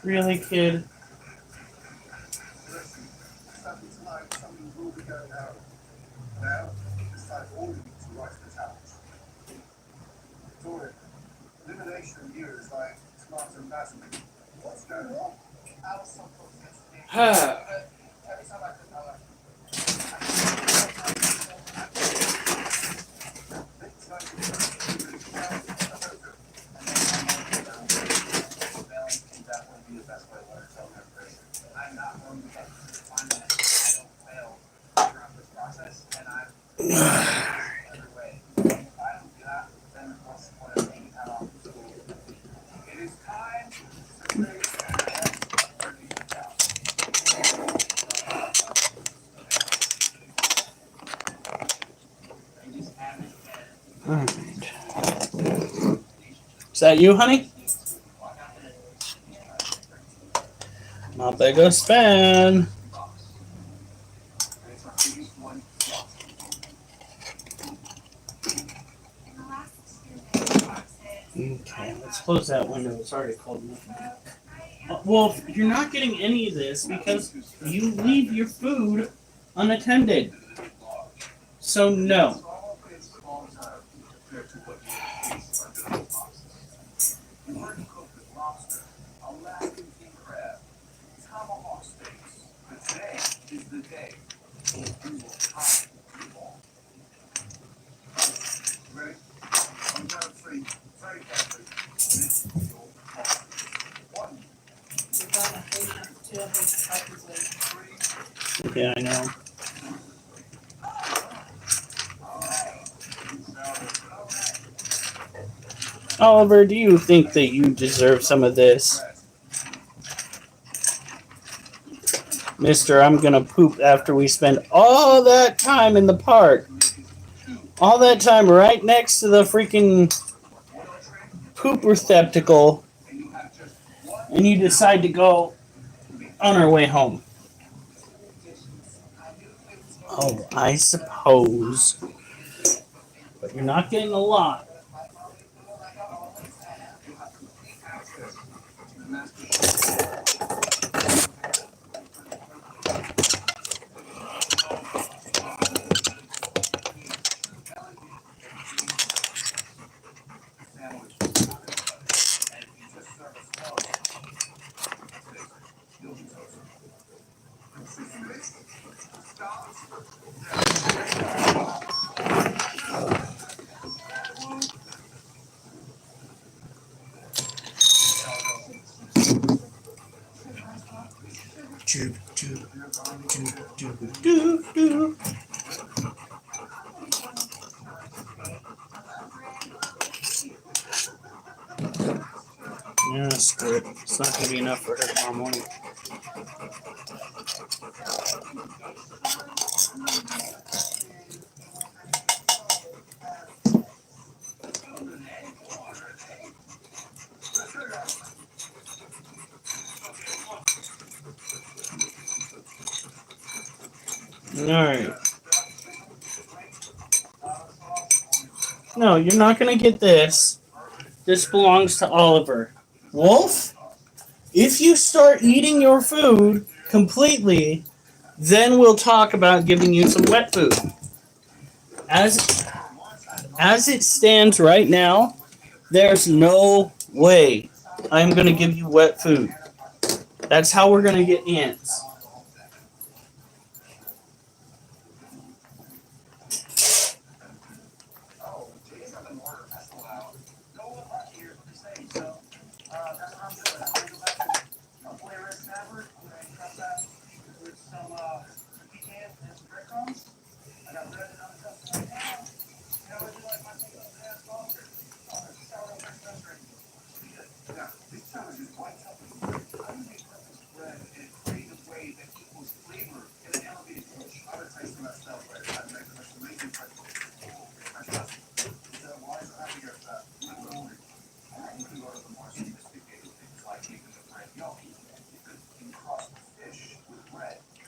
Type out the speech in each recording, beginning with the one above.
Really, kid? Alright. Is that you, honey? Not big a span. Okay, let's close that window. It's already cold enough. Well, you're not getting any of this because you leave your food unattended. So, no. Yeah, I know. Oliver, do you think that you deserve some of this? Mister, I'm gonna poop after we spend all that time in the park. All that time right next to the freaking poop receptacle. And you decide to go on our way home. Oh, I suppose. But you're not getting a lot. Yeah, screw it. It's not going to be enough for her tomorrow morning. Alright. No, you're not going to get this. This belongs to Oliver. Wolf, if you start eating your food completely, then we'll talk about giving you some wet food. As it stands right now, there's no way I'm going to give you wet food. That's how we're going to get ants.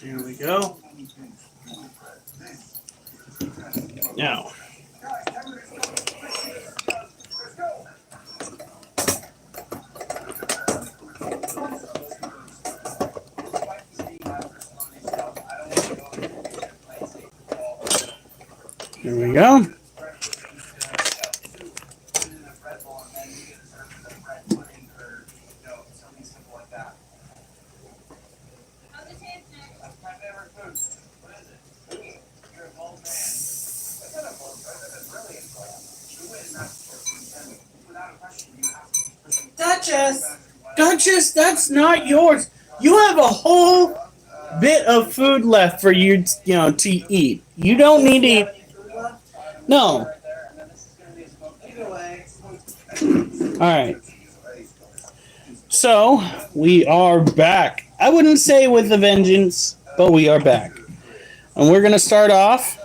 There we go. Now, Here we go. Duchess, that's not yours. You have a whole bit of food left for you, to eat. You don't need to eat. No. All right. So we are back. I wouldn't say with a vengeance, but we are back, and we're gonna start off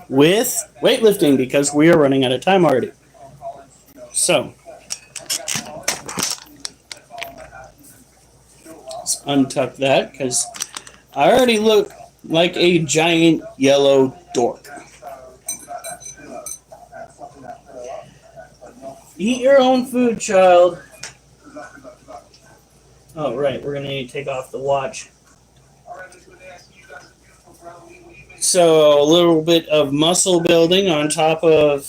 with weightlifting because we are running out of time already. So let's untuck that because I already look like a giant yellow dork. Eat your own food, child. Oh, right. We're going to need to take off the watch. So, a little bit of muscle building on top of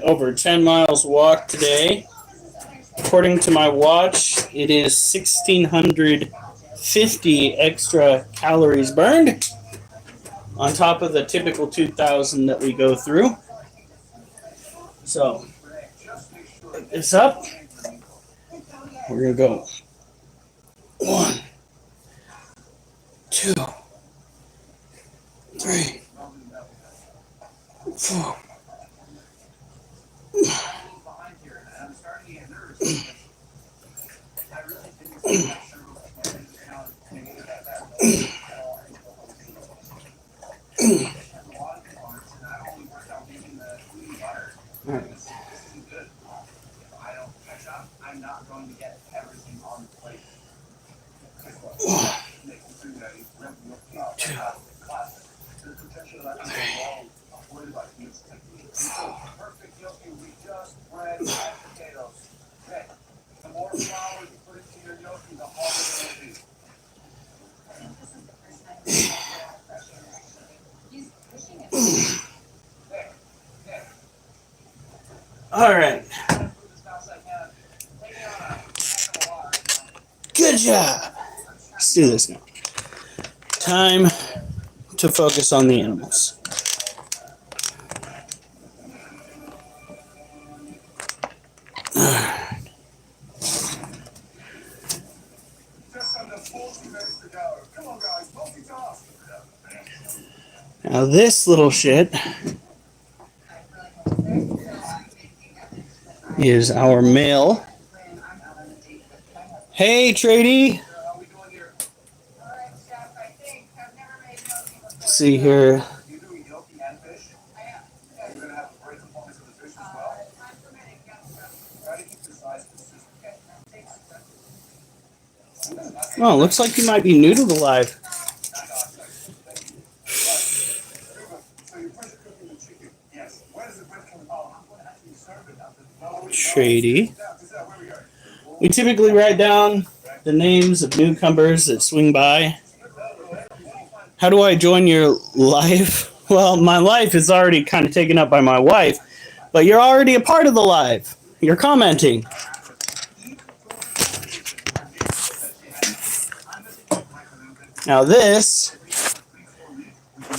over 10 miles walk today. According to my watch, it is 1,650 extra calories burned on top of the typical 2,000 that we go through. So, pick this up. We're going to go 1, 2, 3, 4. All right. Good job. Let's do this now. Time to focus on the animals. Now this little shit is our male. Hey, Trady. Let's see here. Oh, looks like you might be new to the live. Trady. We typically write down the names of newcomers that swing by. How do I join your live? Well, my life is already kind of taken up by my wife, but you're already a part of the live. You're commenting. Now this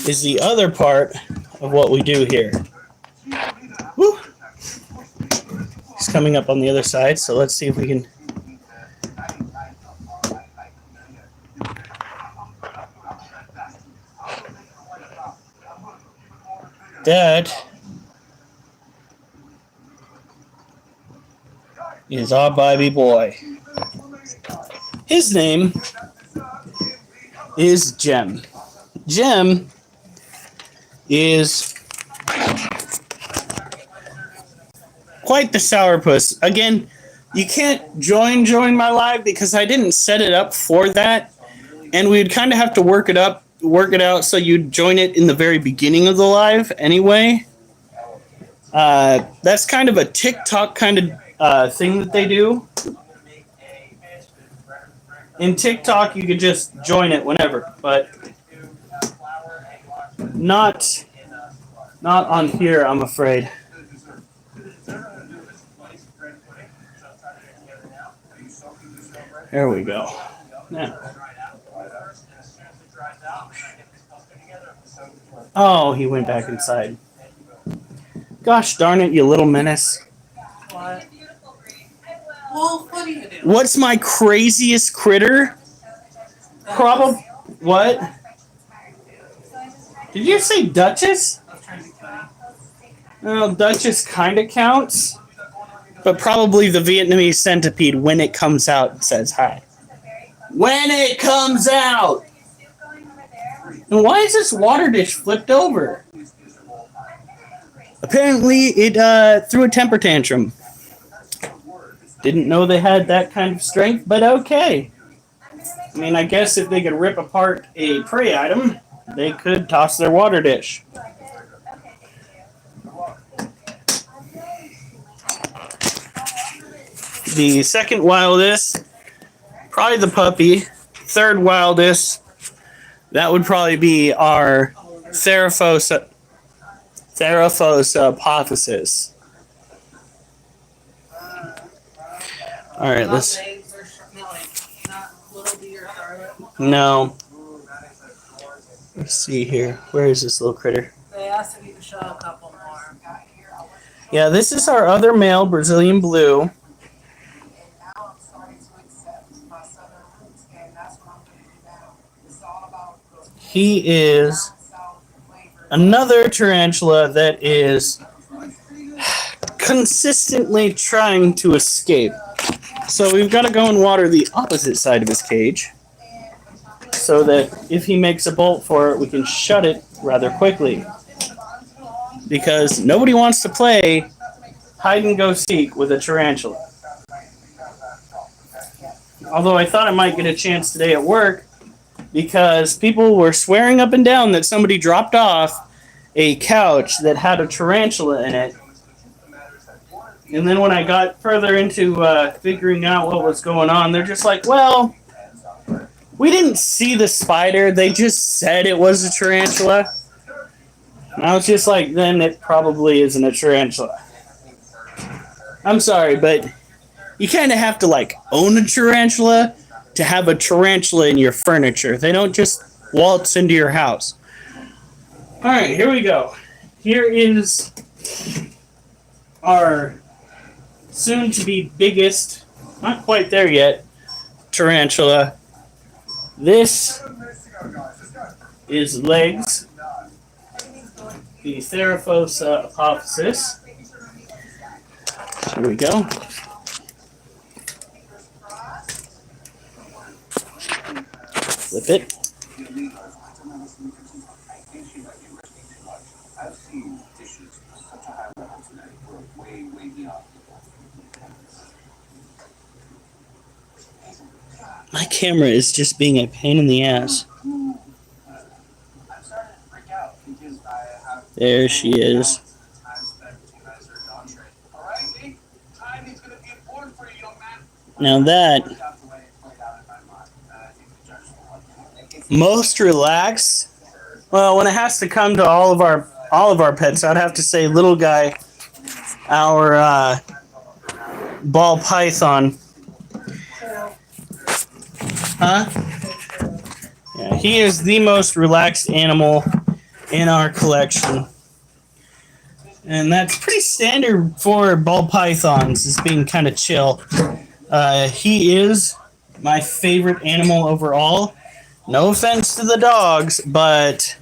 is the other part of what we do here. Woo. He's coming up on the other side, so let's see if we can. That is our baby boy. His name is Jem. Jem is quite the sourpuss. Again, you can't join my live because I didn't set it up for that, and we'd kind of have to work it out so you'd join it in the very beginning of the live anyway. That's kind of a TikTok kind of thing that they do. In TikTok, you could just join it whenever, but not Not on here, I'm afraid. There we go. Now. Oh, he went back inside. Gosh darn it, you little menace. What? Well, what do you do? What's my craziest critter? Probably. What? Did you say Duchess? Well, Duchess kind of counts. But probably the Vietnamese centipede when it comes out says hi. When it comes out! And why is this water dish flipped over? Apparently it threw a temper tantrum. Didn't know they had that kind of strength, but okay. I mean, I guess if they could rip apart a prey item, they could toss their water dish. The second wildest, probably the puppy. Third wildest, that would probably be our Theraphos hypothesis. All right, let's. No. Let's see here. Where is this little critter? They asked if you could show a couple more. Yeah, this is our other male, Brazilian blue. He is another tarantula that is consistently trying to escape. So we've got to go and water the opposite side of his cage so that if he makes a bolt for it, we can shut it rather quickly. Because nobody wants to play hide and go seek with a tarantula. Although I thought I might get a chance today at work because people were swearing up and down that somebody dropped off a couch that had a tarantula in it. And then when I got further into figuring out what was going on, they're just like, well, we didn't see the spider. They just said it was a tarantula. And I was just like, then it probably isn't a tarantula. I'm sorry, but you kind of have to like own a tarantula to have a tarantula in your furniture. They don't just waltz into your house. All right, here we go. Here is our soon-to-be biggest, not quite there yet, tarantula. This is Legs, the Theraphos hypothesis. Here we go. Flip it. My camera is just being a pain in the ass. There she is. Now that most relaxed. Well, when it has to come to all of our pets, I'd have to say little guy, our ball python. Huh? Yeah, he is the most relaxed animal in our collection. And that's pretty standard for ball pythons, is being kind of chill. He is my favorite animal overall. No offense to the dogs, but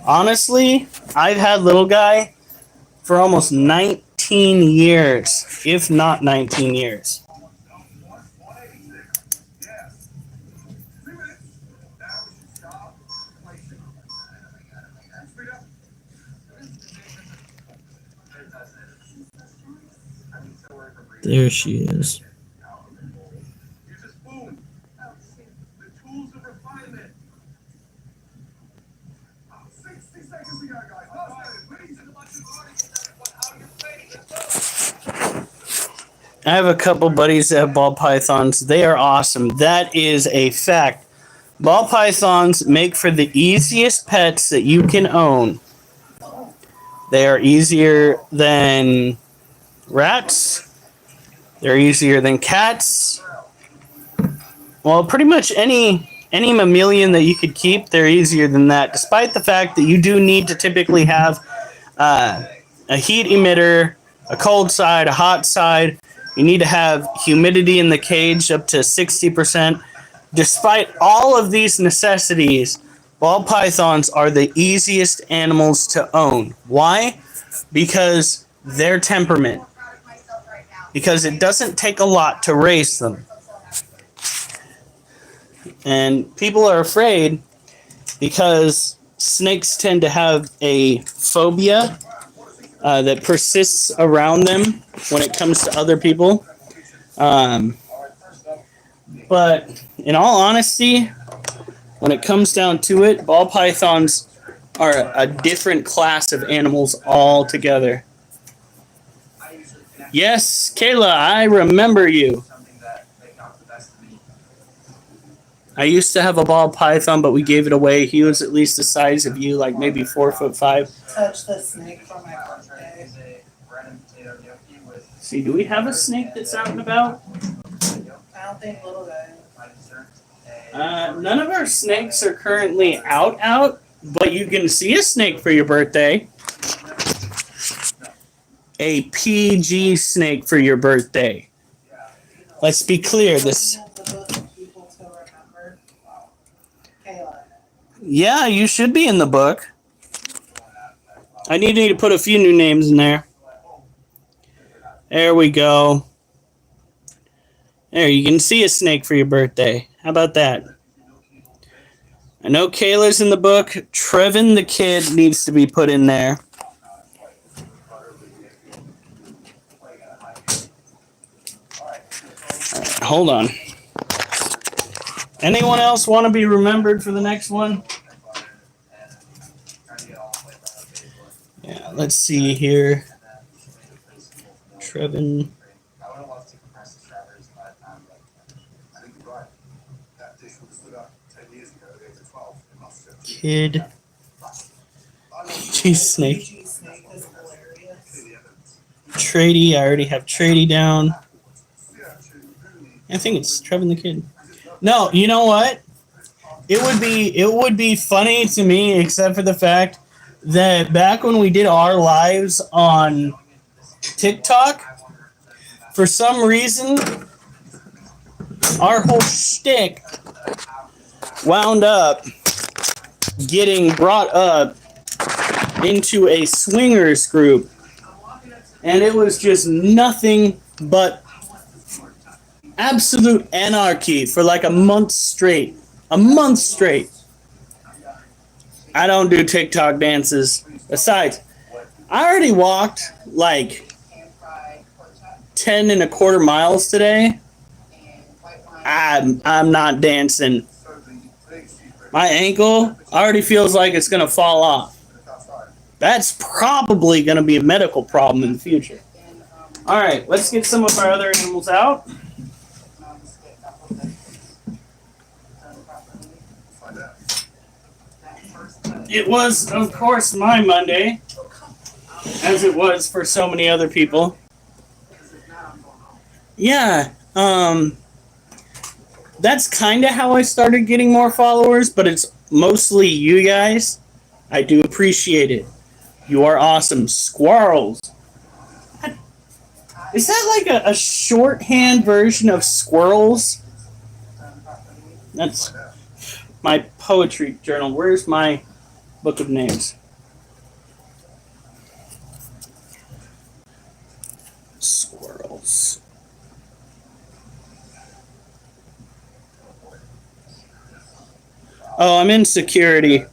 honestly, I've had little guy for almost 19 years, if not 19 years. There she is. I have a couple buddies that have ball pythons. They are awesome. That is a fact. Ball pythons make for the easiest pets that you can own. They are easier than rats. They're easier than cats. Well, pretty much any mammalian that you could keep, they're easier than that. Despite the fact that you do need to typically have a heat emitter, a cold side, a hot side. You need to have humidity in the cage up to 60%. Despite all of these necessities, ball pythons are the easiest animals to own. Why? Because their temperament. Because it doesn't take a lot to raise them. And people are afraid because snakes tend to have a phobia that persists around them when it comes to other people. But in all honesty, when it comes down to it, ball pythons are a different class of animals altogether. Yes, Kayla, I remember you. I used to have a ball python, but we gave it away. He was at least the size of you, like maybe 4'5". Touch the snake for my birthday. See, do we have a snake that's out and about? I don't think little guy. None of our snakes are currently out, but you can see a snake for your birthday. A PG snake for your birthday. Let's be clear. This. Yeah, you should be in the book. I need to put a few new names in there. There we go. There, you can see a snake for your birthday. How about that? I know Kayla's in the book. Trevin the kid needs to be put in there. All right, hold on. Anyone else want to be remembered for the next one? Yeah, let's see here. Trevin. Kid. Jeez, snake. Trady. I already have Trady down. I think it's Trevin the kid. No, you know what? It would be funny to me, except for the fact that back when we did our lives on TikTok, for some reason, our whole shtick wound up getting brought up into a swingers group, and it was just nothing but absolute anarchy for like a month straight. A month straight. I don't do TikTok dances. Besides, I already walked like 10 and a quarter miles today. I'm not dancing. My ankle already feels like it's going to fall off. That's probably going to be a medical problem in the future. All right, let's get some of our other animals out. It was, of course, my Monday, as it was for so many other people. Yeah, that's kind of how I started getting more followers, but it's mostly you guys. I do appreciate it. You are awesome. Squirrels. Is that like a shorthand version of squirrels? That's my poetry journal. Where's my book of names? Squirrels. Oh, I'm in security.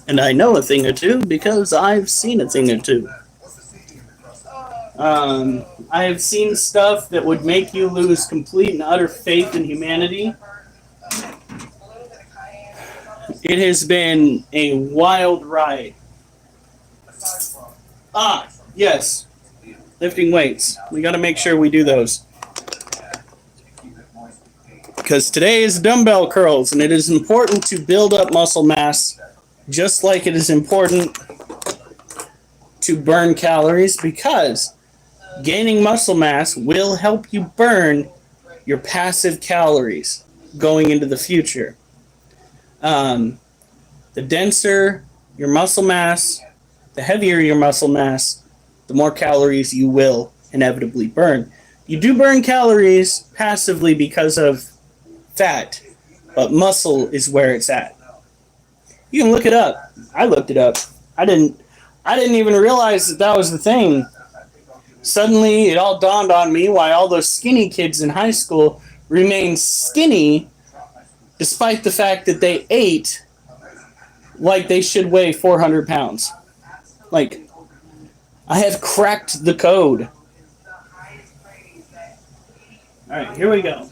And I know a thing or two because I've seen a thing or two. I have seen stuff that would make you lose complete and utter faith in humanity. It has been a wild ride. Ah, yes. Lifting weights. We got to make sure we do those. because today is dumbbell curls, and it is important to build up muscle mass just like it is important to burn calories, because gaining muscle mass will help you burn your passive calories going into the future. The denser your muscle mass, the heavier your muscle mass, the more calories you will inevitably burn. You do burn calories passively because of fat, but muscle is where it's at. You can look it up. I looked it up. I didn't even realize that that was the thing. Suddenly, it all dawned on me why all those skinny kids in high school remain skinny despite the fact that they ate like they should weigh 400 pounds. Like, I have cracked the code. All right, here we go.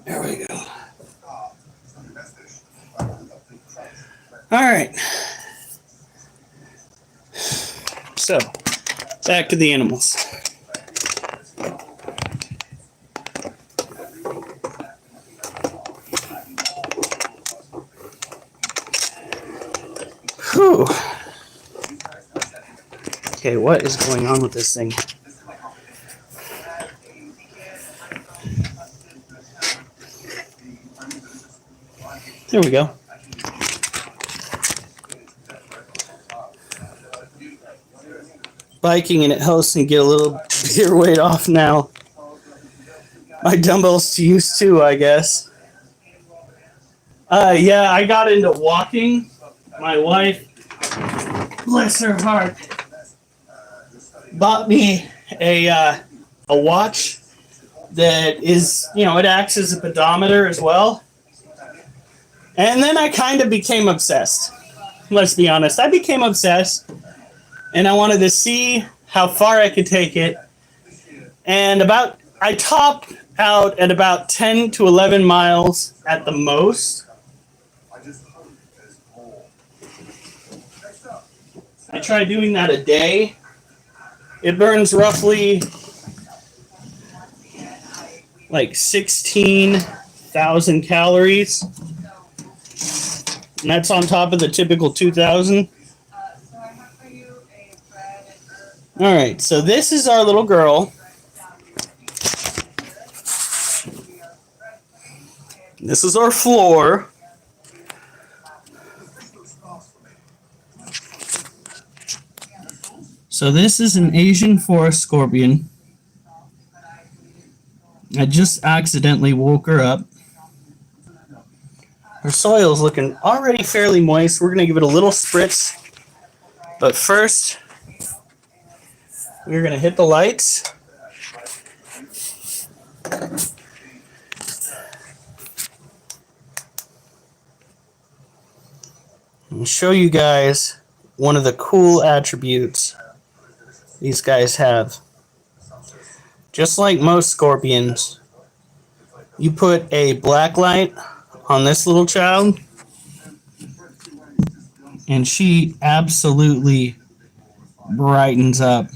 There we go. All right. So, back to the animals. Whew. Okay, what is going on with this thing? There we go. Biking, and it helps me get a little bigger weight off now. My dumbbells used to, I guess. Yeah, I got into walking. My wife, bless her heart, bought me a watch that is, it acts as a pedometer as well. And then I kind of became obsessed. Let's be honest. I became obsessed, and I wanted to see how far I could take it. And I topped out at about 10 to 11 miles at the most. I try doing that a day. It burns roughly like 16,000 calories. And that's on top of the typical 2,000. All right, so this is our little girl. This is our floor. So this is an Asian forest scorpion. I just accidentally woke her up. Her soil's looking already fairly moist. We're going to give it a little spritz. But first, we're going to hit the lights. I'll show you guys one of the cool attributes these guys have. Just like most scorpions, you put a black light on this little child, and she absolutely brightens up.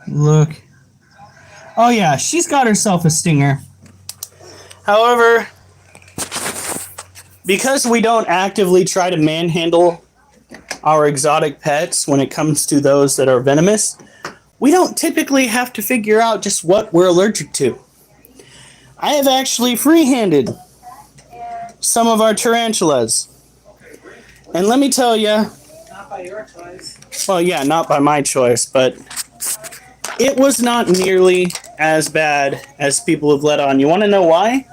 Look. Oh yeah, she's got herself a stinger. However, because we don't actively try to manhandle our exotic pets when it comes to those that are venomous, we don't typically have to figure out just what we're allergic to. I have actually free-handed some of our tarantulas. And let me tell you... Not by your choice. Well, yeah, not by my choice, but It was not nearly as bad as people have let on. You want to know why?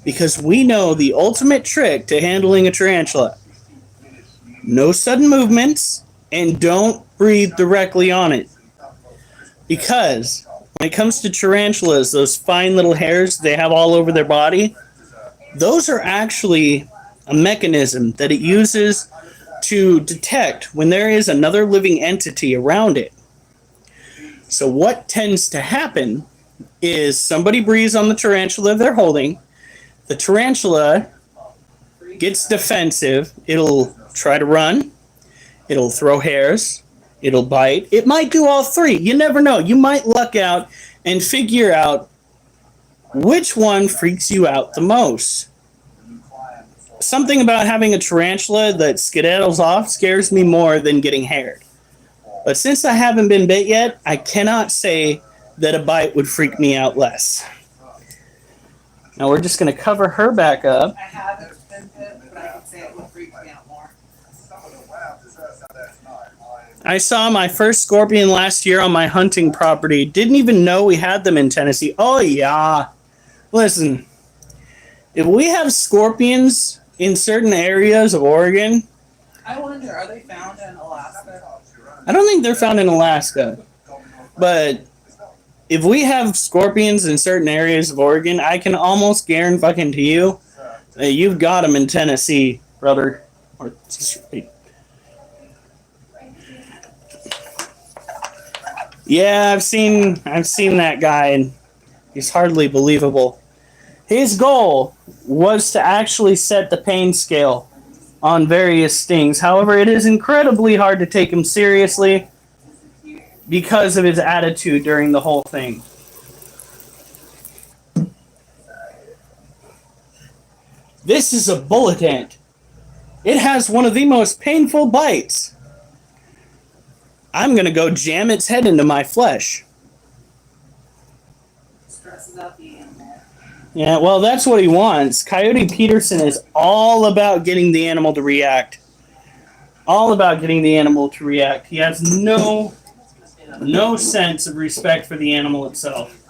Because we know the ultimate trick to handling a tarantula. No sudden movements, and don't breathe directly on it. Because when it comes to tarantulas, those fine little hairs they have all over their body, those are actually a mechanism that it uses to detect when there is another living entity around it. So what tends to happen is somebody breathes on the tarantula they're holding, the tarantula gets defensive, it'll try to run, it'll throw hairs, it'll bite. It might do all three. You never know. You might luck out and figure out which one freaks you out the most. Something about having a tarantula that skedaddles off scares me more than getting haired. But since I haven't been bit yet, I cannot say that a bite would freak me out less. Now we're just going to cover her back up. I haven't been bit, but I can say it would freak me out more. I saw my first scorpion last year on my hunting property. Didn't even know we had them in Tennessee. Oh, yeah. Listen, if we have scorpions in certain areas of Oregon, I wonder, are they found in Alaska? I don't think they're found in Alaska. But if we have scorpions in certain areas of Oregon, I can almost guarantee to you that you've got them in Tennessee, brother. Or yeah, I've seen that guy, and he's hardly believable. His goal was to actually set the pain scale on various stings. However, it is incredibly hard to take him seriously because of his attitude during the whole thing. This is a bullet ant. It has one of the most painful bites. I'm going to go jam its head into my flesh. Stresses out the animal. Yeah, well, that's what he wants. Coyote Peterson is all about getting the animal to react. All about getting the animal to react. He has no sense of respect for the animal itself.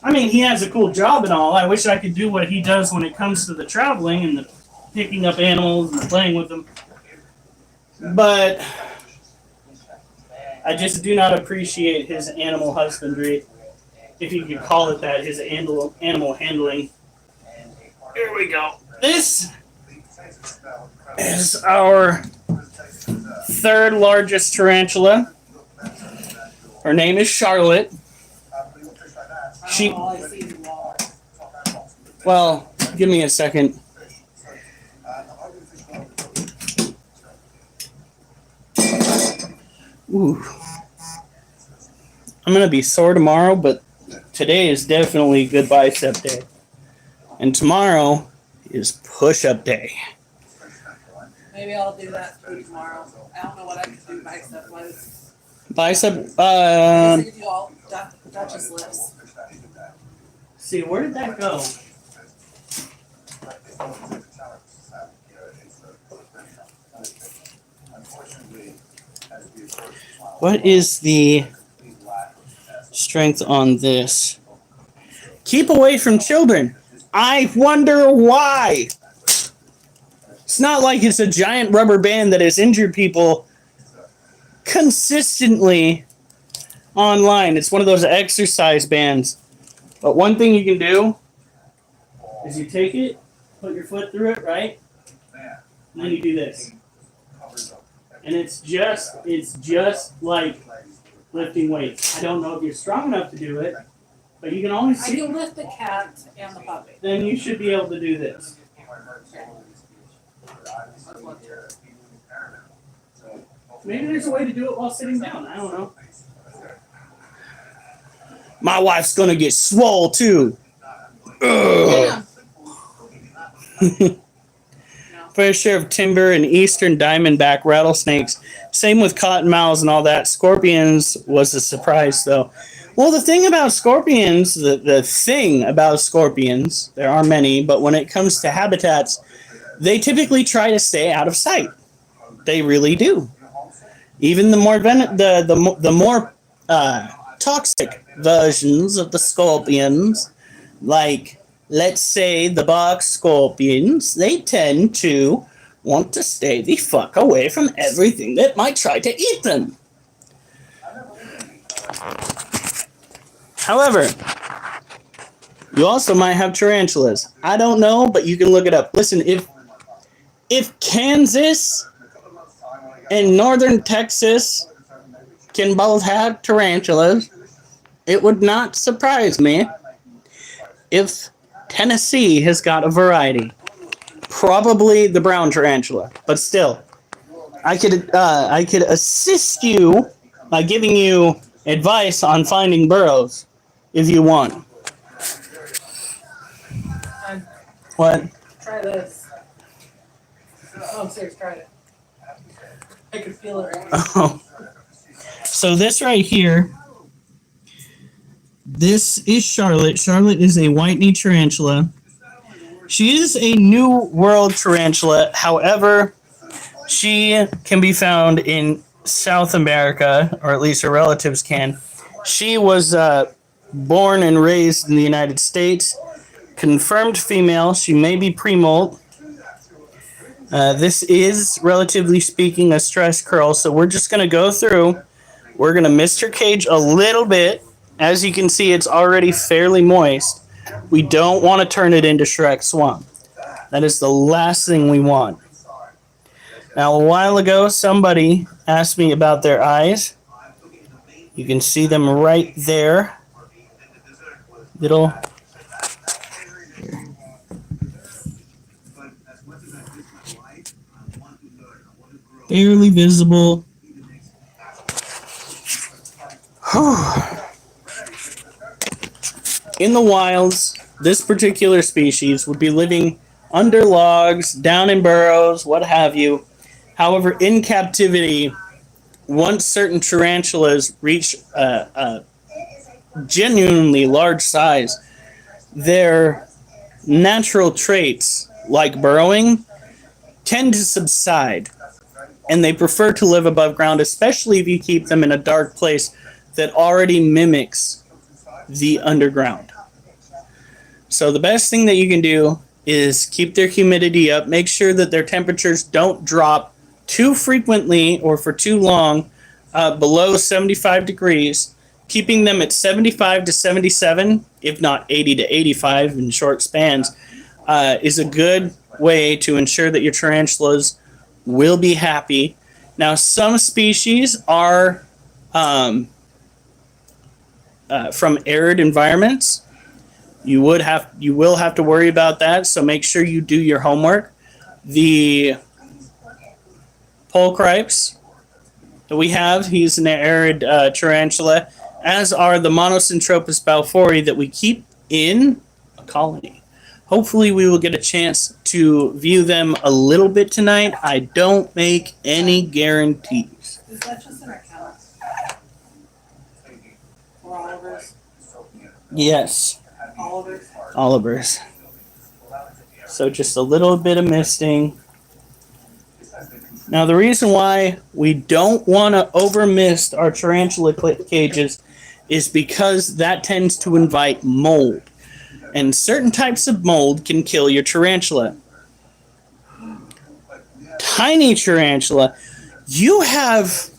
I mean, he has a cool job and all. I wish I could do what he does when it comes to the traveling and the picking up animals and playing with them. But I just do not appreciate his animal husbandry, if you could call it that, his animal handling. Here we go. This is our third largest tarantula. Her name is Charlotte. Well, give me a second. Ooh. I'm going to be sore tomorrow, but today is definitely good bicep day. And tomorrow is push-up day. Maybe I'll do that too tomorrow. I don't know what I can do bicep-wise. Bicep, I could do all Dutchess lifts. see, where did that go? What is the strength on this? Keep away from children. I wonder why. It's not like it's a giant rubber band that has injured people consistently online. It's one of those exercise bands. But one thing you can do is you take it, put your foot through it, right? And then you do this. And it's just like lifting weights. I don't know if you're strong enough to do it, but you can always I see. can lift the cat and the puppy. Then you should be able to do this. Maybe there's a way to do it while sitting down. I don't know. My wife's gonna get swole too. Ugh. Fair share of timber and eastern diamondback rattlesnakes. Same with cottonmouths and all that. Scorpions was a surprise though. Well, the thing about scorpions, the thing about scorpions, there are many, but when it comes to habitats, they typically try to stay out of sight. They really do. Even the more toxic versions of the scorpions, like, let's say, the box scorpions, they tend to want to stay the fuck away from everything that might try to eat them. However, you also might have tarantulas. I don't know, but you can look it up. Listen, if Kansas and northern Texas can both have tarantulas, it would not surprise me if Tennessee has got a variety. Probably the brown tarantula, but still, I could assist you by giving you advice on finding burrows if you want. What? Try this. Oh, I'm serious. Try it. I could feel it right now. Oh. So this right here, this is Charlotte. Charlotte is a white-kneed tarantula. She is a New World tarantula. However, she can be found in South America, or at least her relatives can. She was born and raised in the United States. Confirmed female. She may be pre-molt. This is, relatively speaking, a stress curl. So we're just going to go through. We're going to mist her cage a little bit. As you can see, it's already fairly moist. We don't want to turn it into Shrek Swamp. That is the last thing we want. Now, a while ago, somebody asked me about their eyes. You can see them right there. Little... barely visible. In the wilds, this particular species would be living under logs, down in burrows, what have you. However, in captivity, once certain tarantulas reach a genuinely large size, their natural traits, like burrowing, tend to subside. And they prefer to live above ground, especially if you keep them in a dark place that already mimics the underground. So the best thing that you can do is keep their humidity up. Make sure that their temperatures don't drop too frequently or for too long below 75 degrees. Keeping them at 75 to 77, if not 80 to 85 in short spans, is a good way to ensure that your tarantulas will be happy. Now, some species are from arid environments. You will have to worry about that. So make sure you do your homework. The pole cripes that we have, he's an arid tarantula, as are the Monocentropas balfouri that we keep in a colony. Hopefully we will get a chance to view them a little bit tonight. I don't make any guarantees. Is that just an account? Or Oliver's? Yes. Oliver's? Oliver's. So just a little bit of misting. Now the reason why we don't want to over mist our tarantula cages is because that tends to invite mold. And certain types of mold can kill your tarantula. Tiny tarantula. You have...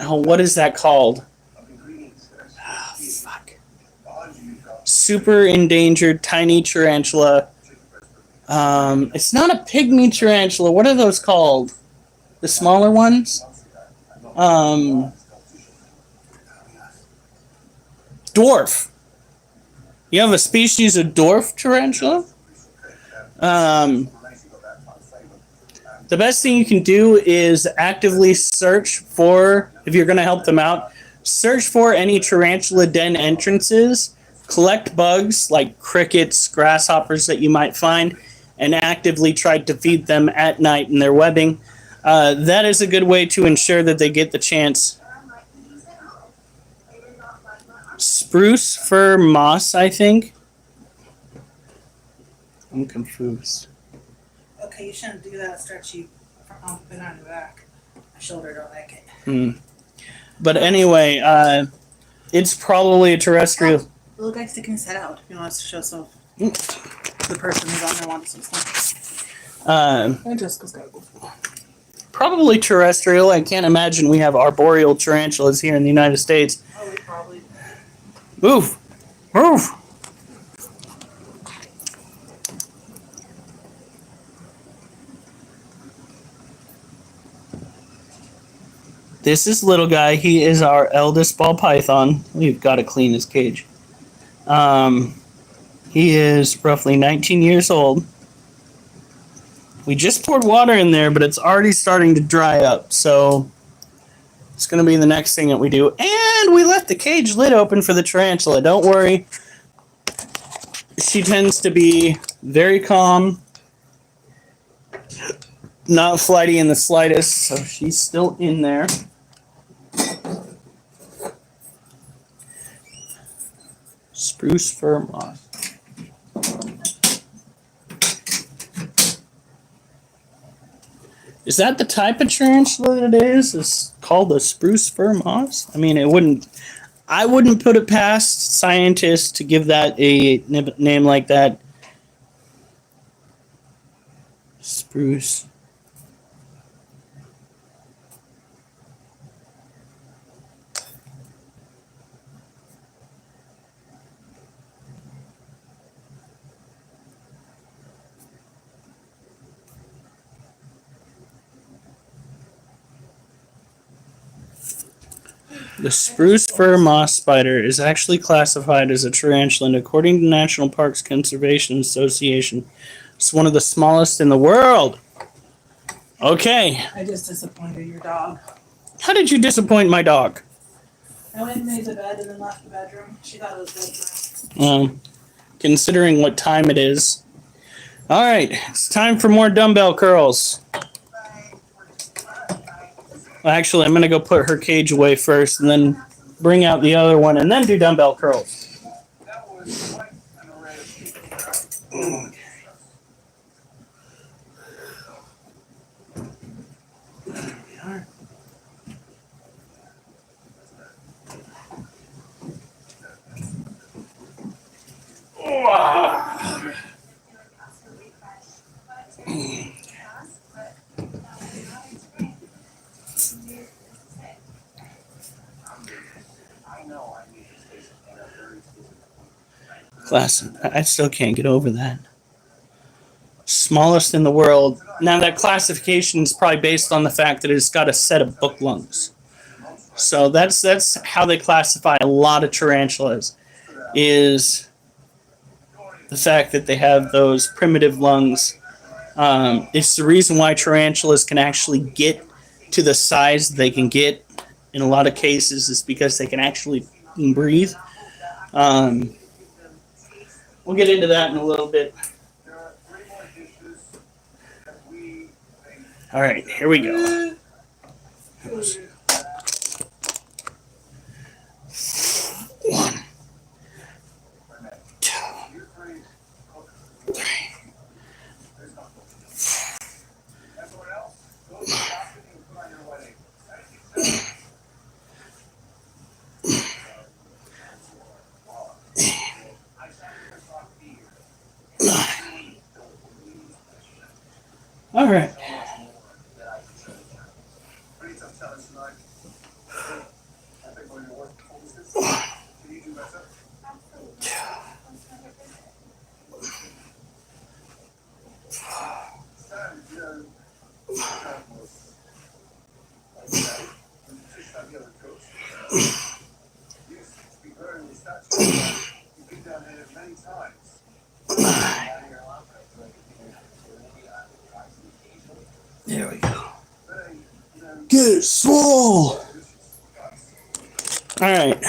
oh, what is that called? Oh, fuck. Super endangered tiny tarantula. It's not a pygmy tarantula. What are those called? The smaller ones? Dwarf. You have a species of dwarf tarantula. The best thing you can do is actively search for, if you're going to help them out, search for any tarantula den entrances, collect bugs like crickets, grasshoppers that you might find, and actively try to feed them at night in their webbing. That is a good way to ensure that they get the chance. Spruce fir moss, I think. I'm confused. Okay, you shouldn't do that stretchy behind the back. My shoulder don't like it. But anyway, It's probably a terrestrial. The little guy's sticking his head out. He wants to show some. The person who's on there wants some stuff. And Jessica's got to go. Probably terrestrial. I can't imagine we have arboreal tarantulas here in the United States. Oh, we probably. Move! Move! This is little guy. He is our eldest ball python. We've got to clean his cage. He is roughly 19 years old. We just poured water in there, but it's already starting to dry up. So it's going to be the next thing that we do. And we left the cage lid open for the tarantula. Don't worry. She tends to be very calm. Not flighty in the slightest. So she's still in there. Spruce fir moss. Is that the type of tarantula that it is? It's called a spruce fir moss? I mean, I wouldn't put it past scientists to give that a name like that. Spruce. The spruce fir moss spider is actually classified as a tarantula, and according to National Parks Conservation Association, it's one of the smallest in the world. Okay. I just disappointed your dog. How did you disappoint my dog? I went and made the bed and then left the bedroom. She thought it was bedroom. Considering what time it is. All right, it's time for more dumbbell curls. Actually, I'm going to go put her cage away first and then bring out the other one and then do dumbbell curls. Class, I still can't get over that. Smallest in the world. Now that classification is probably based on the fact that it's got a set of book lungs. So that's how they classify a lot of tarantulas, is the fact that they have those primitive lungs. It's the reason why tarantulas can actually get to the size they can get in a lot of cases, is because they can actually breathe. We'll get into that in a little bit. All right, here we go. One, two, three. All right. There we go. Get swole. All right.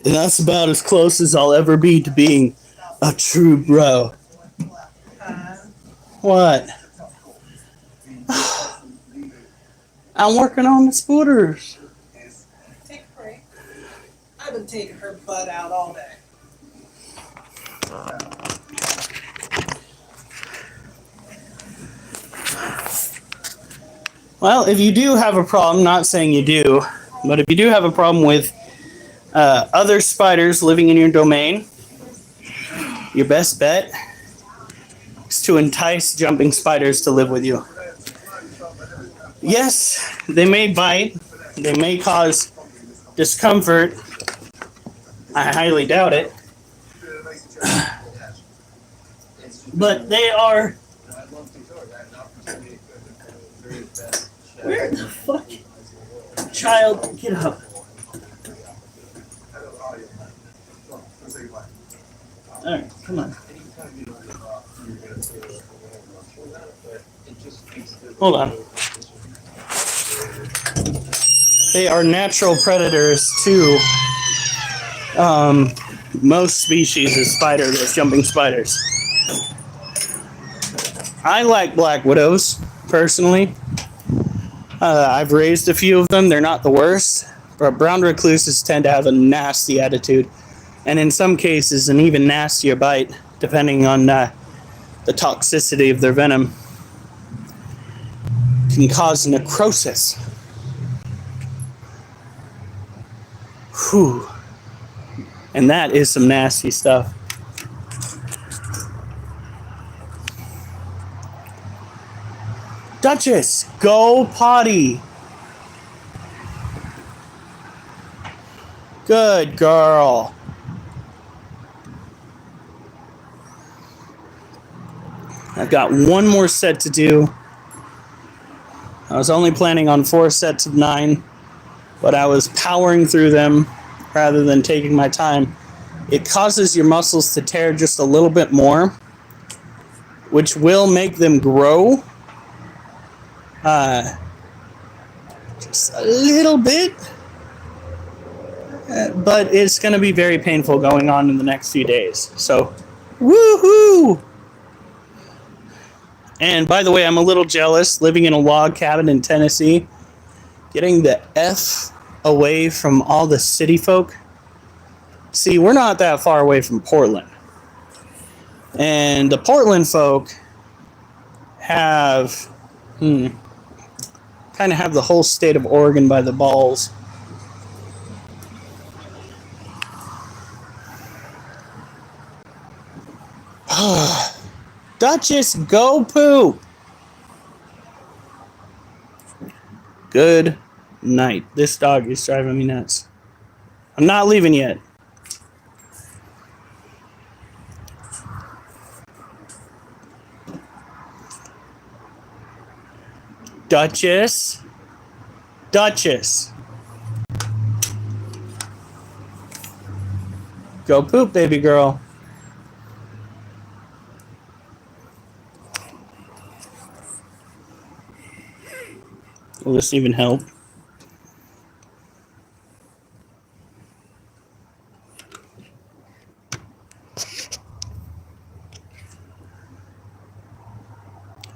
And that's about as close as I'll ever be to being a true bro. What? I'm working on the scooters. Take a break. I've been taking her butt out all day. Well, if you do have a problem, not saying you do, but if you do have a problem with other spiders living in your domain, your best bet is to entice jumping spiders to live with you. Yes, they may bite, they may cause discomfort. I highly doubt it. But they are. Where the fuck? Child, get up. Alright, come on. Hold on. They are natural predators to most species of spider, those jumping spiders. I like black widows, personally. I've raised a few of them. They're not the worst. But brown recluses tend to have a nasty attitude. And in some cases, an even nastier bite, depending on the toxicity of their venom. Can cause necrosis. Whew. And that is some nasty stuff. Duchess, go potty. Good girl. I've got one more set to do. I was only planning on 4 sets of 9, but I was powering through them rather than taking my time. It causes your muscles to tear just a little bit more, which will make them grow just a little bit, but it's going to be very painful going on in the next few days. So, woohoo! And by the way, I'm a little jealous living in a log cabin in Tennessee, getting the F away from all the city folk. See, we're not that far away from Portland. And the Portland folk have, kind of have the whole state of Oregon by the balls. Duchess, go poop. Good night. This dog is driving me nuts. I'm not leaving yet. Duchess. Duchess. Go poop, baby girl. Will this even help?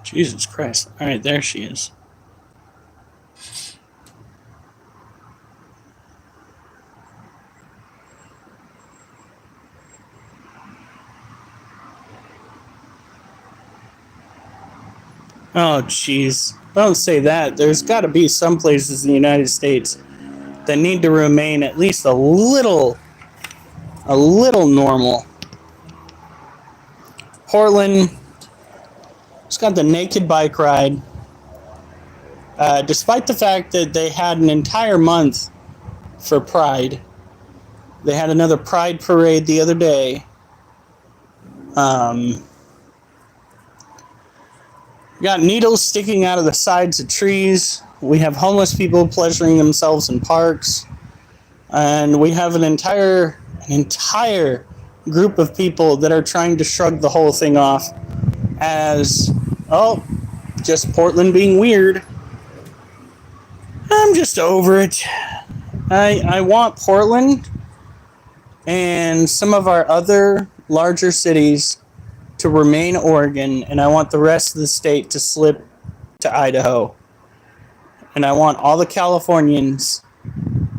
Jesus Christ. All right, there she is. Oh, jeez. Don't say that. There's got to be some places in the United States that need to remain at least a little normal. Portland, it's got the naked bike ride. Despite the fact that they had an entire month for Pride. They had another Pride parade the other day. We got needles sticking out of the sides of trees. We have homeless people pleasuring themselves in parks. And we have an entire group of people that are trying to shrug the whole thing off as, oh, just Portland being weird. I'm just over it. I want Portland and some of our other larger cities to remain Oregon, and I want the rest of the state to slip to Idaho. And I want all the Californians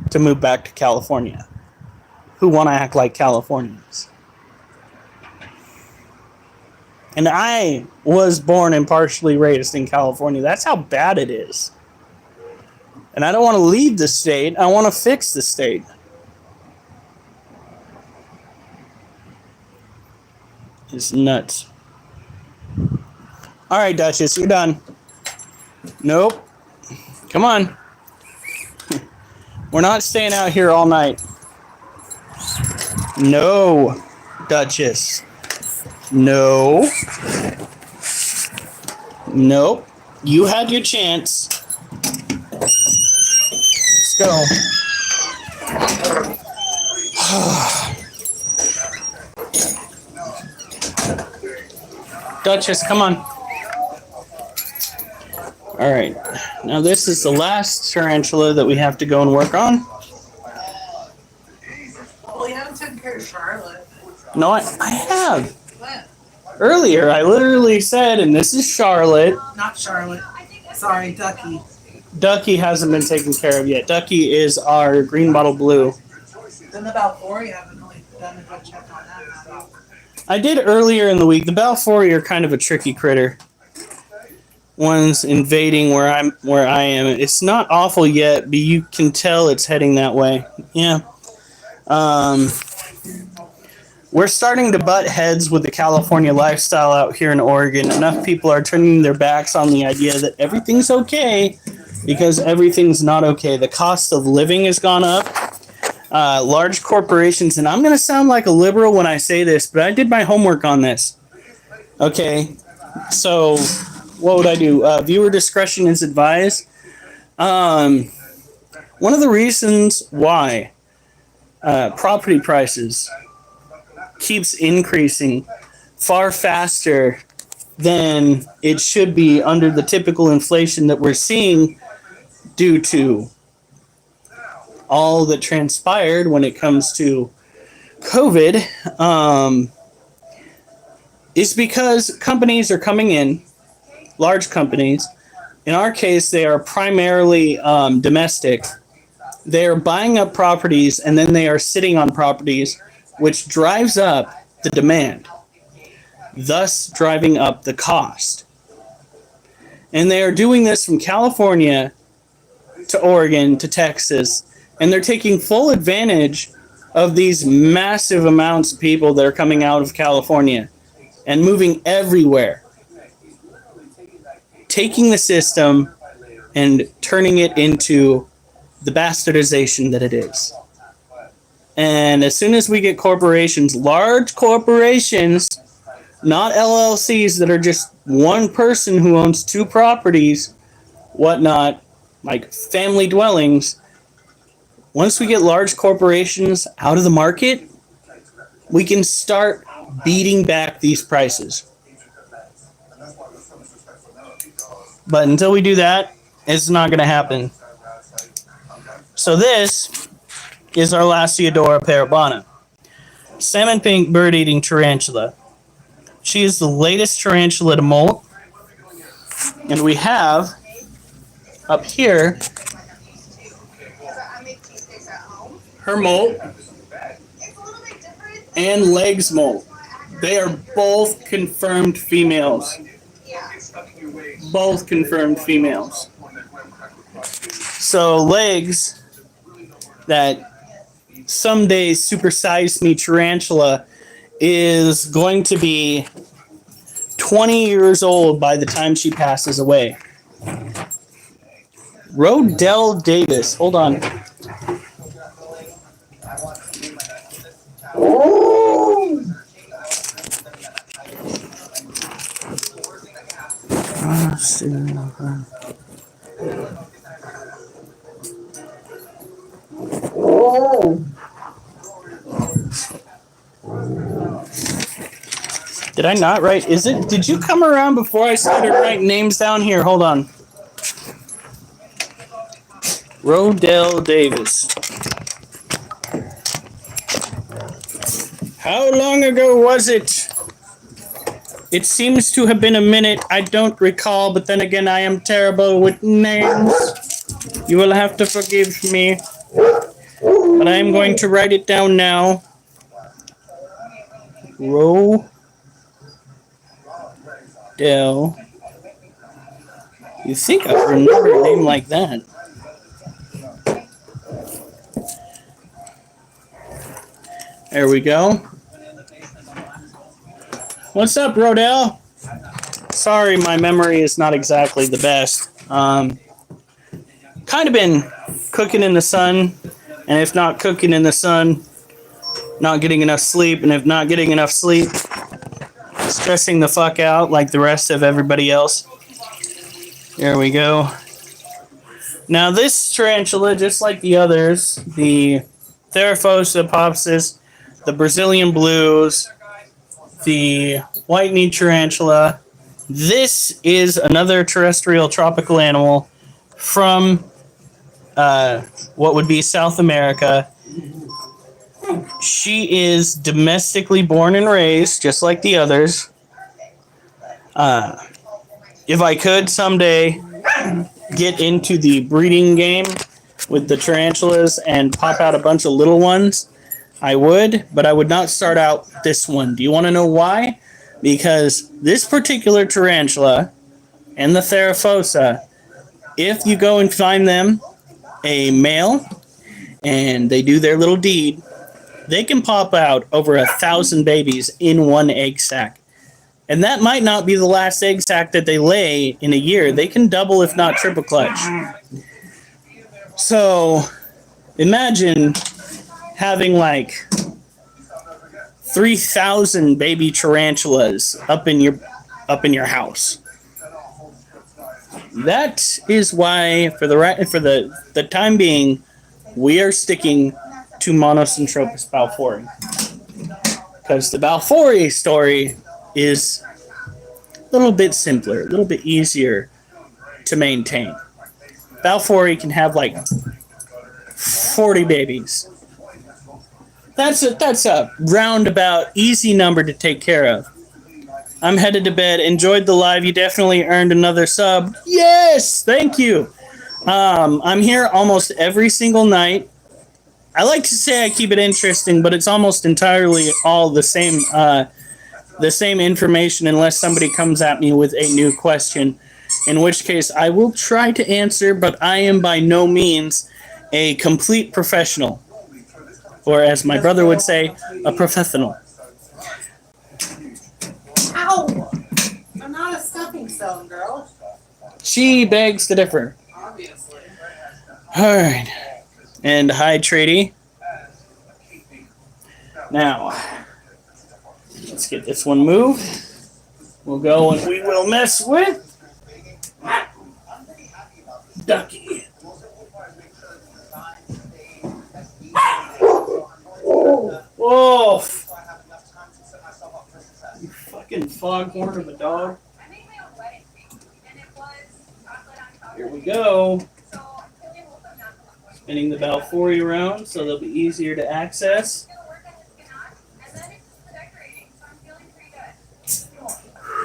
to move back to California who want to act like Californians. And I was born and partially raised in California. That's how bad it is. And I don't want to leave the state. I want to fix the state. It's nuts. All right, Duchess, you're done. Nope. Come on. We're not staying out here all night. No, Duchess. No. Nope. You had your chance. Let's go. Duchess, come on. All right. Now this is the last tarantula that we have to go and work on. Well, you haven't taken care of Charlotte. No, I have. When? Earlier, I literally said, and this is Charlotte. Not Charlotte. Sorry, Ducky. Ducky hasn't been taken care of yet. Ducky is our green bottle blue. Then the Balfour, you haven't really done a good check on that. Huh? I did earlier in the week. The Balfour are kind of a tricky critter. One's invading where I am. It's not awful yet, but you can tell it's heading that way. Yeah. We're starting to butt heads with the California lifestyle out here in Oregon. Enough people are turning their backs on the idea that everything's okay because everything's not okay. The cost of living has gone up. Large corporations, and I'm going to sound like a liberal when I say this, but I did my homework on this. Okay, so what would I do? Viewer discretion is advised. One of the reasons why property prices keeps increasing far faster than it should be under the typical inflation that we're seeing due to all that transpired when it comes to COVID, is because companies are coming in, large companies. In our case, they are primarily domestic. They are buying up properties and then they are sitting on properties, which drives up the demand, thus driving up the cost. And they are doing this from California to Oregon to Texas, and they're taking full advantage of these massive amounts of people that are coming out of California and moving everywhere, taking the system and turning it into the bastardization that it is. And as soon as we get corporations, large corporations, not LLCs that are just one person who owns two properties, whatnot, like family dwellings, once we get large corporations out of the market, we can start beating back these prices. But until we do that, it's not going to happen. So this is our Lasiodora parabana, salmon pink bird-eating tarantula. She is the latest tarantula to molt, and we have up here her molt and legs molt. They are both confirmed females. Both confirmed females. So legs, that someday supersize me tarantula, is going to be 20 years old by the time she passes away. Rodell Davis, hold on. Did I not write? Did you come around before I started writing names down here? Hold on. Rodell Davis. How long ago was it? It seems to have been a minute. I don't recall, but then again, I am terrible with names. You will have to forgive me. But I am going to write it down now. Rodell. You think I remember a name like that? There we go. What's up, Rodell? Sorry, my memory is not exactly the best. Kind of been cooking in the sun, and if not cooking in the sun, not getting enough sleep, and if not getting enough sleep, stressing the fuck out like the rest of everybody else. There we go. Now this tarantula, just like the others, the Theraphosa popsis, the Brazilian blues, the white-kneed tarantula, this is another terrestrial tropical animal from what would be South America. She is domestically born and raised, just like the others. If I could someday get into the breeding game with the tarantulas and pop out a bunch of little ones, I would, but I would not start out this one. Do you want to know why? Because this particular tarantula and the Theraphosa, if you go and find them a male and they do their little deed, they can pop out over 1,000 babies in one egg sac. And that might not be the last egg sac that they lay in a year. They can double, if not triple clutch. So imagine having like 3,000 baby tarantulas up in your house. That is why, for the time being, we are sticking to Monocentropas balfouri, because the balfouri story is a little bit simpler, a little bit easier to maintain. Balfouri can have like 40 babies. That's a roundabout easy number to take care of. I'm headed to bed. Enjoyed the live. You definitely earned another sub. Yes, thank you. I'm here almost every single night. I like to say I keep it interesting, but it's almost entirely all the same information unless somebody comes at me with a new question, in which case I will try to answer, but I am by no means a complete professional, or as my brother would say, a professional. Ow! I'm not a stepping stone, girl. She begs to differ. Obviously. All right. And hi, Trady. Now, let's get this one moved. We'll go and we will mess with Ducky. Whoa! You fucking foghorn of a dog. Here we go. Spinning the balfouri around so they'll be easier to access.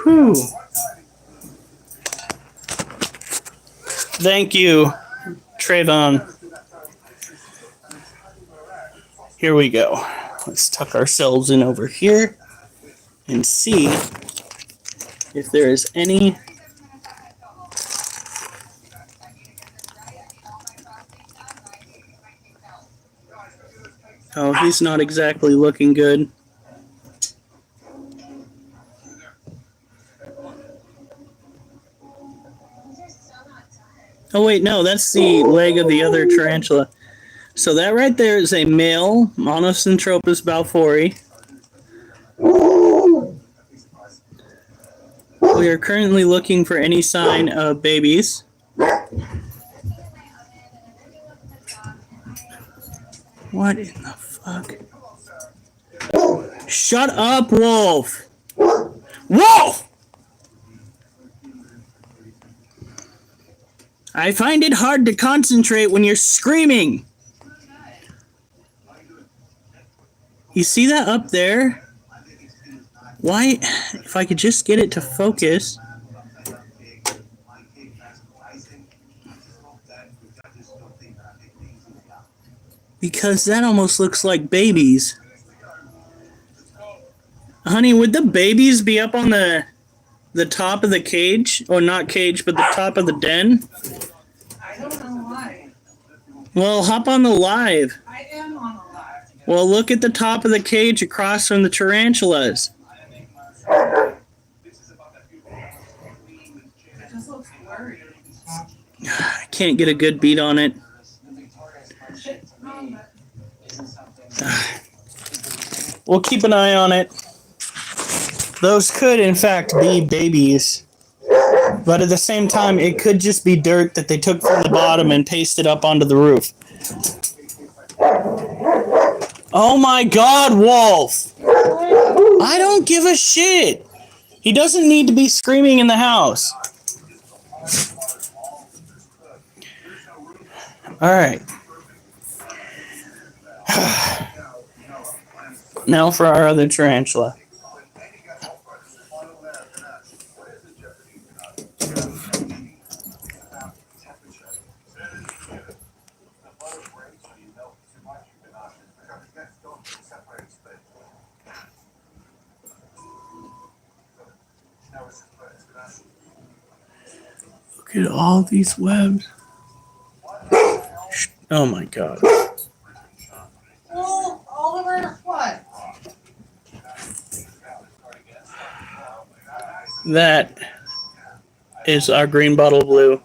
Whew. Thank you, Trayvon. Here we go. Let's tuck ourselves in over here and see if there is any Oh, he's not exactly looking good. Oh wait, no, that's the leg of the other tarantula. So that right there is a male Monocentropas balfouri. We are currently looking for any sign of babies. What in the fuck? Shut up, Wolf! Wolf! I find it hard to concentrate when you're screaming. You see that up there? Why? If I could just get it to focus. Because that almost looks like babies. Honey, would the babies be up on the top of the cage? Or not cage, but the top of the den? I don't know why. Well, hop on the live. I am on a live. Well, look at the top of the cage across from the tarantulas. It just looks blurry. I can't get a good beat on it. We'll keep an eye on it. Those could, in fact, be babies. But at the same time, it could just be dirt that they took from the bottom and pasted up onto the roof. Oh my God, Wolf! I don't give a shit! He doesn't need to be screaming in the house. Alright. Now for our other tarantula. Look at all these webs. Oh my God. Well, Oliver, what? That is our green bottle blue.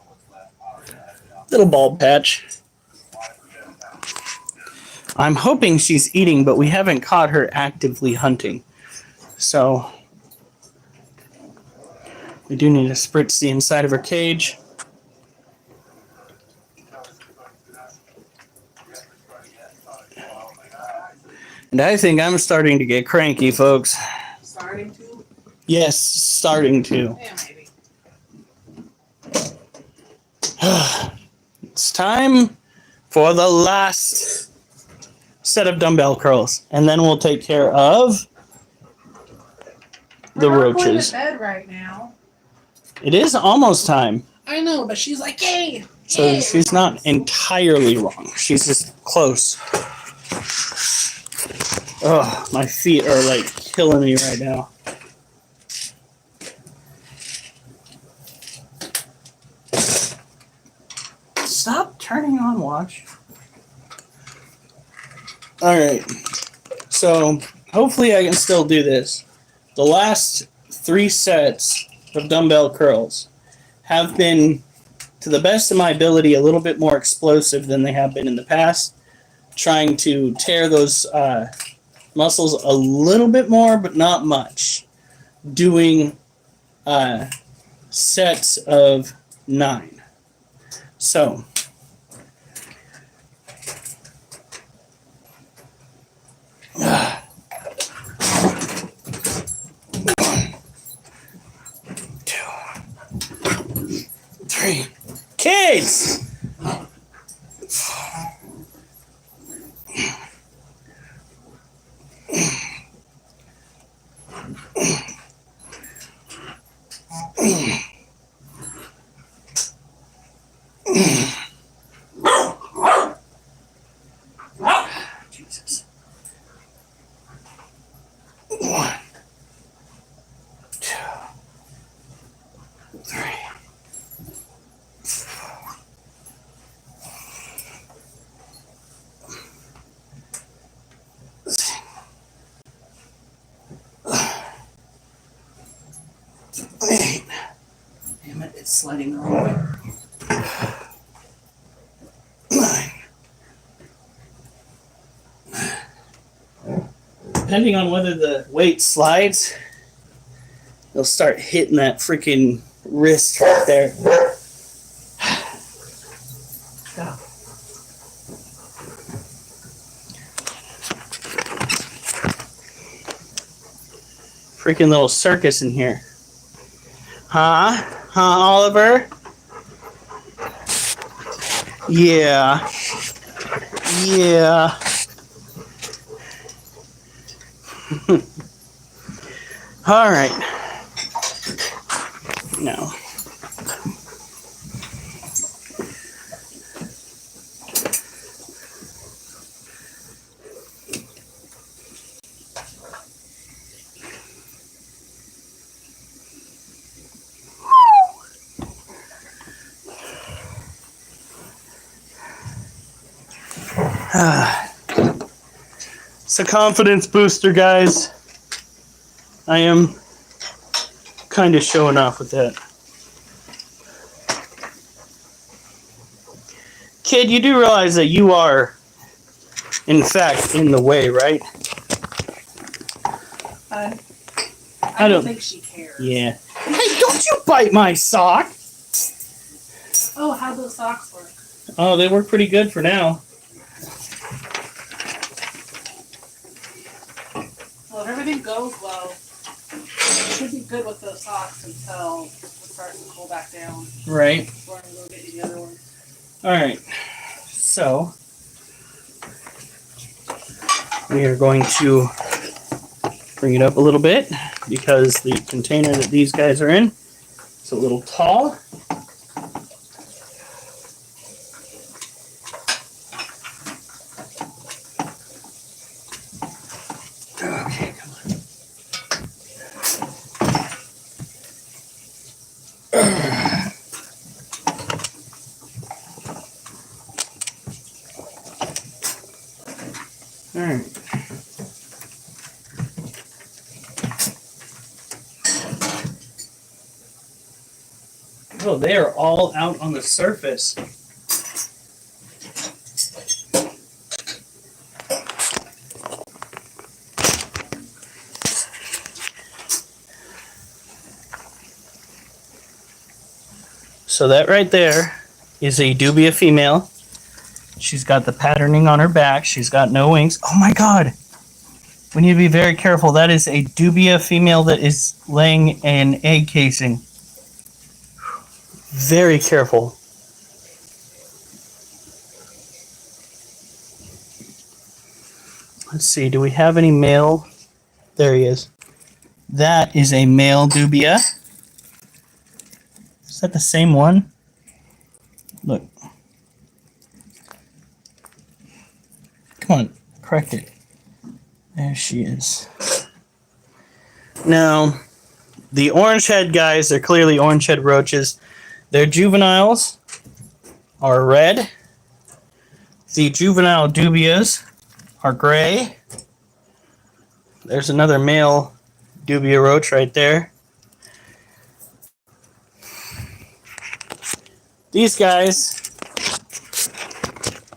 Little bulb patch. I'm hoping she's eating, but we haven't caught her actively hunting. So we do need to spritz the inside of her cage. And I think I'm starting to get cranky, folks. Starting to? Yes, starting to. Yeah, maybe. It's time for the last set of dumbbell curls. And then we'll take care of the We're not roaches. going to bed right now. It is almost time. I know, but she's like, yay! So yay. she's not entirely wrong. She's just close. Oh, my feet are like killing me right now. Stop turning on watch. Alright. So hopefully I can still do this. The last 3 sets of dumbbell curls have been, to the best of my ability, a little bit more explosive than they have been in the past. Trying to tear those muscles a little bit more, but not much. Doing sets of 9. So, one, 2, 3. Kids! Jesus. 1, 2, 3. 8. Damn it, it's sliding the wrong way. 9. Depending on whether the weight slides, it'll start hitting that freaking wrist right there. Go. Freaking little circus in here. Huh? Huh, Oliver? Yeah. Yeah. All right. Now. a confidence booster, guys. I am kind of showing off with that. Kid, you do realize that you are, in fact, in the way, right? I don't think she cares. Yeah. Hey, don't you bite my sock! Oh, how'd those socks work? Oh, they work pretty good for now. Well, if everything goes well, it should be good with those socks until it starts to cool back down. Right. Before I go get you the other ones. Alright. So, we are going to bring it up a little bit because the container that these guys are in is a little tall. Okay, come on. All right. Oh, they are all out on the surface. So that right there is a dubia female. She's got the patterning on her back. She's got no wings. Oh my God. We need to be very careful. That is a dubia female that is laying an egg casing. Very careful. Let's see. Do we have any male? There he is. That is a male dubia. Is that the same one? Look. Come on, correct it. There she is. Now, the orange head guys, they're clearly orange head roaches. Their juveniles are red. The juvenile dubias are gray. There's another male dubia roach right there. These guys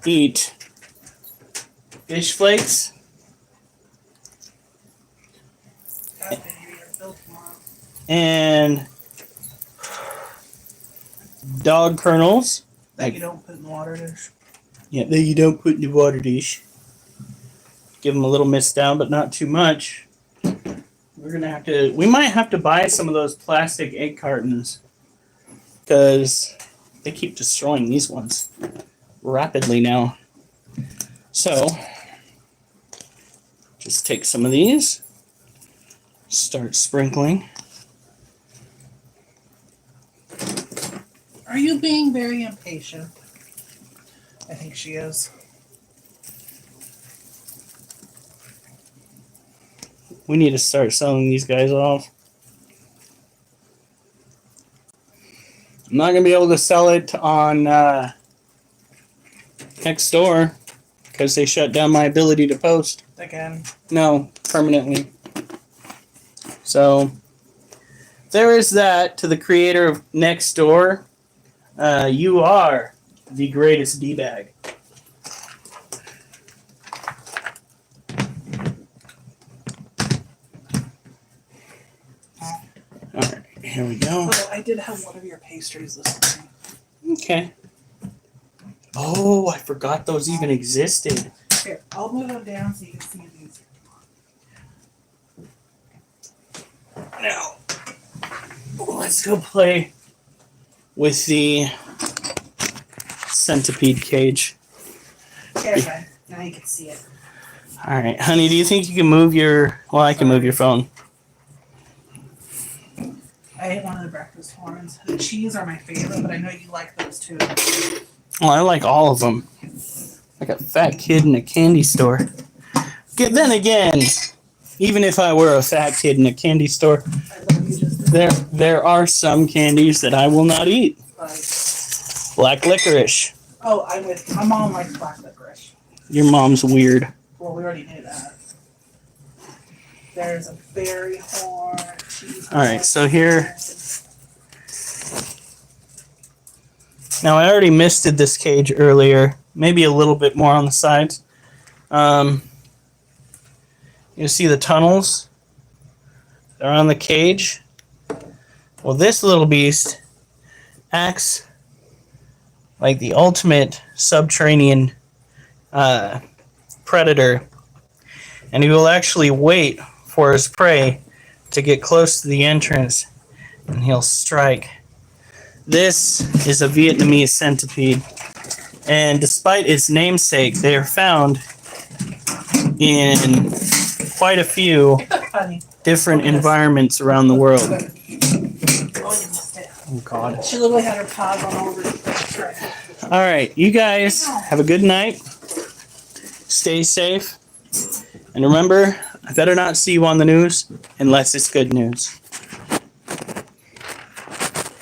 eat fish flakes and dog kernels that you don't put in the water dish. Yeah, that you don't put in the water dish. Give them a little mist down, but not too much. We're gonna have to. We might have to buy some of those plastic egg cartons because they keep destroying these ones rapidly now. So, just take some of these, start sprinkling. Are you being very impatient? I think she is. We need to start selling these guys off. I'm not going to be able to sell it on next door because they shut down my ability to post. Again. No, permanently. So, there is that to the creator of Next Door. You are the greatest D-bag. Alright, here we go. Oh, I did have one of your pastries this morning. Okay. Oh, I forgot those even existed. Here, I'll move them down so you can see these. Now, let's go play with the centipede cage. There, bud. Now you can see it. All right, honey, do you think you can move your... Well, I can move your phone. I ate one of the breakfast horns. The cheese are my favorite, but I know you like those too. Well, I like all of them. Like a fat kid in a candy store. Then again, even if I were a fat kid in a candy store, I love you just there are some candies that I will not eat. like. Black licorice. Oh, I'm with you. My mom likes black licorice. Your mom's weird. Well, we already knew that. There's a berry horn. All right, so here. Now I already misted this cage earlier, maybe a little bit more on the sides. You see the tunnels? They're on the cage. Well, this little beast acts like the ultimate subterranean predator, and he will actually wait for his prey to get close to the entrance, and he'll strike. This is a Vietnamese centipede, and despite its namesake, they are found in quite a few different environments around the world. Oh, God. She literally had her paws on over the tray. All right, you guys have a good night. Stay safe. And remember, I better not see you on the news unless it's good news.